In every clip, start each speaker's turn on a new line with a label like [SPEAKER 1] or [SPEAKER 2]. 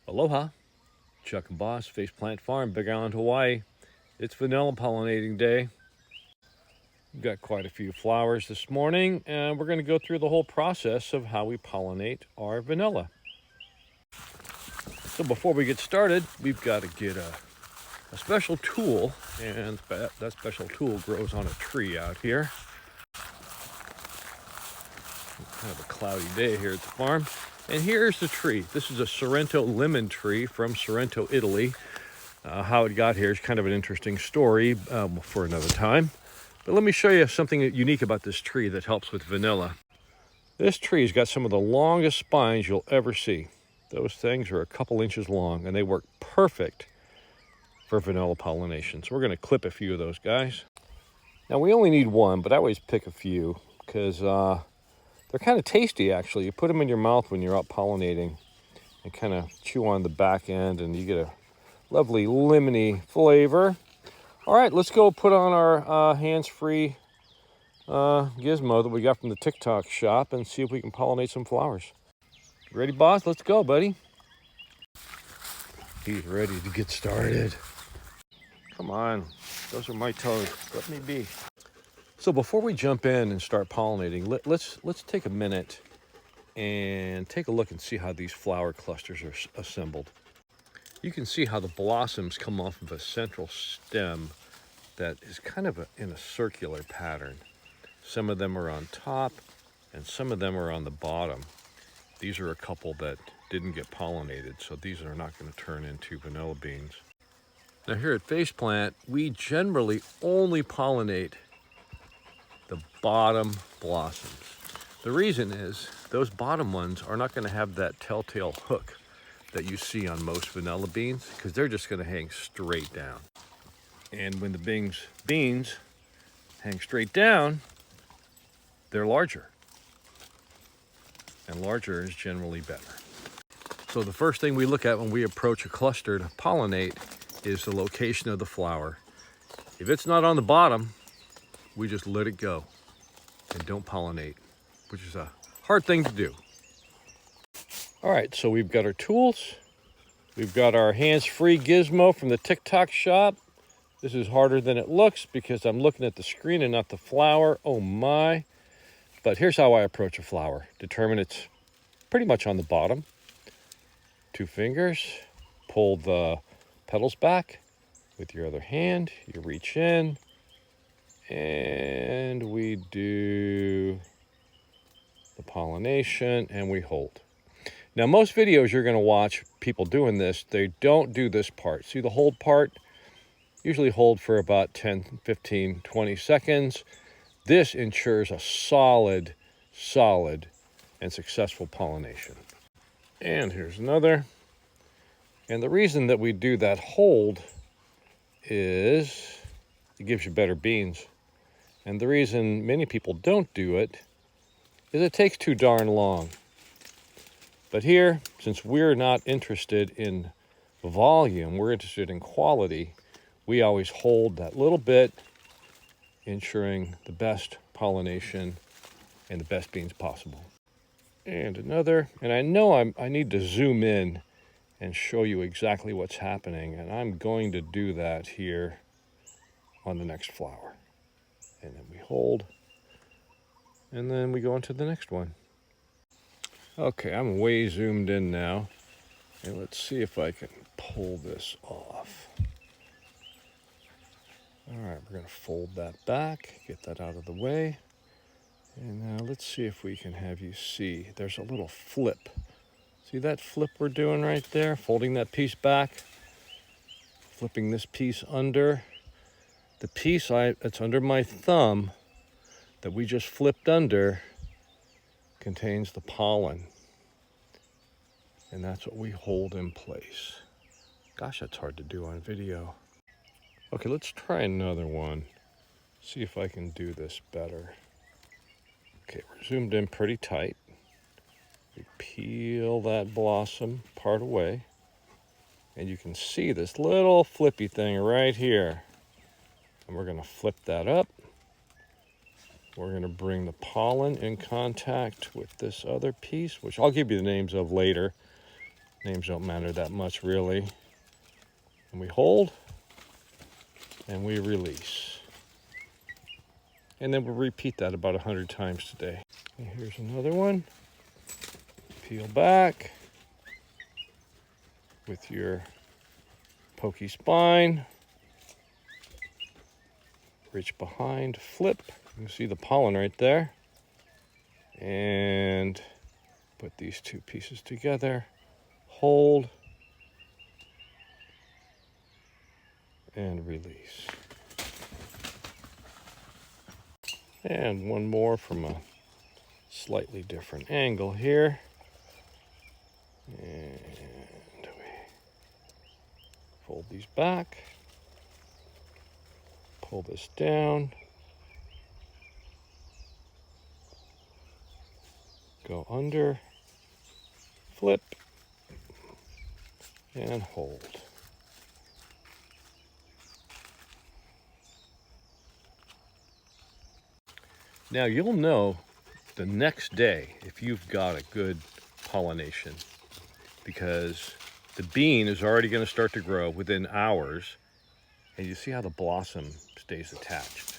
[SPEAKER 1] Aloha, Chuck and Boss, Faceplant Farm, Big Island, Hawaii. It's vanilla pollinating day. We've got quite a few flowers this morning, and we're going to go through the whole process of how we pollinate our vanilla. So before we get started, we've got to get a special tool, and that special tool grows on a tree out here. Kind of a cloudy day here at the farm. And here's the tree. This is a Sorrento lemon tree from Sorrento, Italy. How it got here is kind of an interesting story for another time. But let me show you something unique about this tree that helps with vanilla. This tree's got some of the longest spines you'll ever see. Those things are a couple inches long, and they work perfect for vanilla pollination. So we're going to clip a few of those guys. Now we only need one, but I always pick a few because they're kind of tasty, actually. You put them in your mouth when you're out pollinating and kind of chew on the back end, and you get a lovely lemony flavor. All right, let's go put on our hands-free gizmo that we got from the TikTok shop and see if we can pollinate some flowers. Ready, boss? Let's go, buddy. He's ready to get started. Come on, those are my toes. Let me be. So before we jump in and start pollinating, let's take a minute and take a look and see how these flower clusters are assembled. You can see how the blossoms come off of a central stem that is kind of in a circular pattern. Some of them are on top and some of them are on the bottom. These are a couple that didn't get pollinated, so these are not going to turn into vanilla beans. Now here at Faceplant, we generally only pollinate the bottom blossoms. The reason is those bottom ones are not going to have that telltale hook that you see on most vanilla beans, because they're just going to hang straight down. And when the beans hang straight down, they're larger. And larger is generally better. So the first thing we look at when we approach a cluster to pollinate is the location of the flower. If it's not on the bottom, we just let it go and don't pollinate, which is a hard thing to do. All right, so we've got our tools. We've got our hands-free gizmo from the TikTok shop. This is harder than it looks because I'm looking at the screen and not the flower. Oh my. But here's how I approach a flower. Determine it's pretty much on the bottom. 2 fingers, pull the petals back with your other hand. You reach in, and we do the pollination, and we hold. Now, most videos you're going to watch people doing this, they don't do this part. See the hold part? Usually hold for about 10, 15, 20 seconds. This ensures a solid, and successful pollination. And here's another. And the reason that we do that hold is it gives you better beans. And the reason many people don't do it is it takes too darn long. But here, since we're not interested in volume, we're interested in quality, we always hold that little bit, ensuring the best pollination and the best beans possible. And another, and I know I need to zoom in and show you exactly what's happening, and I'm going to do that here on the next flower. And then we hold, and then we go on to the next one. Okay, I'm way zoomed in now, and let's see if I can pull this off. All right, we're going to fold that back, get that out of the way. And now let's see if we can have you see. There's a little flip. See that flip we're doing right there? Folding that piece back, flipping this piece under. The piece that's under my thumb that we just flipped under contains the pollen. And that's what we hold in place. Gosh, that's hard to do on video. Okay, let's try another one. See if I can do this better. Okay, we're zoomed in pretty tight. We peel that blossom part away. And you can see this little flippy thing right here. And we're going to flip that up. We're going to bring the pollen in contact with this other piece, which I'll give you the names of later. Names don't matter that much, really. And we hold, and we release. And then we'll repeat that about 100 times today. And here's another one. Peel back with your pokey spine. Reach behind, flip. You can see the pollen right there. And put these two pieces together. Hold. And release. And one more from a slightly different angle here. And we fold these back. Pull this down. Go under. Flip. And hold. Now you'll know the next day if you've got a good pollination, because the bean is already going to start to grow within hours, and you see how the blossom stays attached.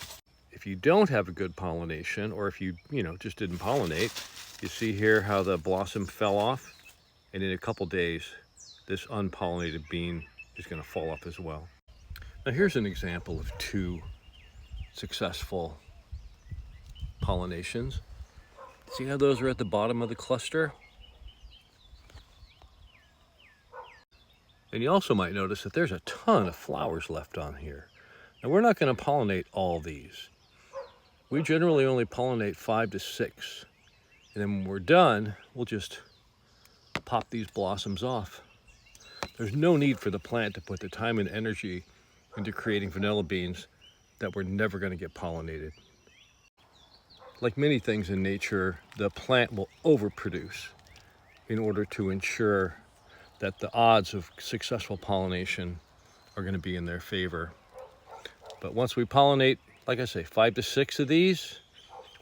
[SPEAKER 1] If you don't have a good pollination, or if you just didn't pollinate, you see here how the blossom fell off, and in a couple days this unpollinated bean is going to fall off as well. Now here's an example of two successful pollinations. See how those are at the bottom of the cluster? And you also might notice that there's a ton of flowers left on here. Now we're not going to pollinate all these. We generally only pollinate 5 to 6. And then when we're done, we'll just pop these blossoms off. There's no need for the plant to put the time and energy into creating vanilla beans that we're never going to get pollinated. Like many things in nature, the plant will overproduce in order to ensure that the odds of successful pollination are going to be in their favor. But once we pollinate, like I say, 5 to 6 of these,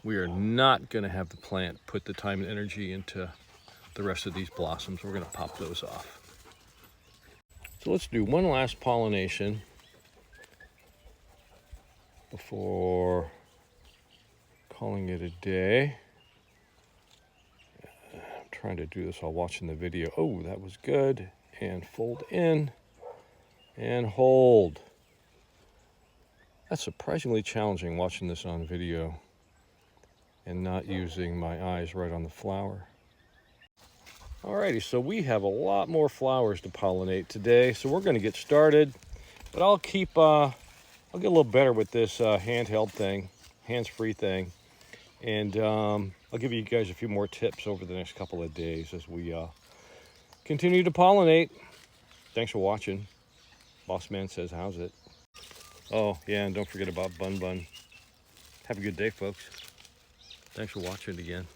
[SPEAKER 1] we are not going to have the plant put the time and energy into the rest of these blossoms. We're going to pop those off. So let's do one last pollination before calling it a day. I'm trying to do this while watching the video. Oh, that was good. And fold in and hold. That's surprisingly challenging watching this on video and not using my eyes right on the flower. Alrighty, so we have a lot more flowers to pollinate today, so we're going to get started. But I'll get a little better with this handheld thing, hands-free thing. And I'll give you guys a few more tips over the next couple of days as we continue to pollinate. Thanks for watching. Boss Man says, how's it? Oh, yeah, and don't forget about Bun Bun. Have a good day, folks. Thanks for watching again.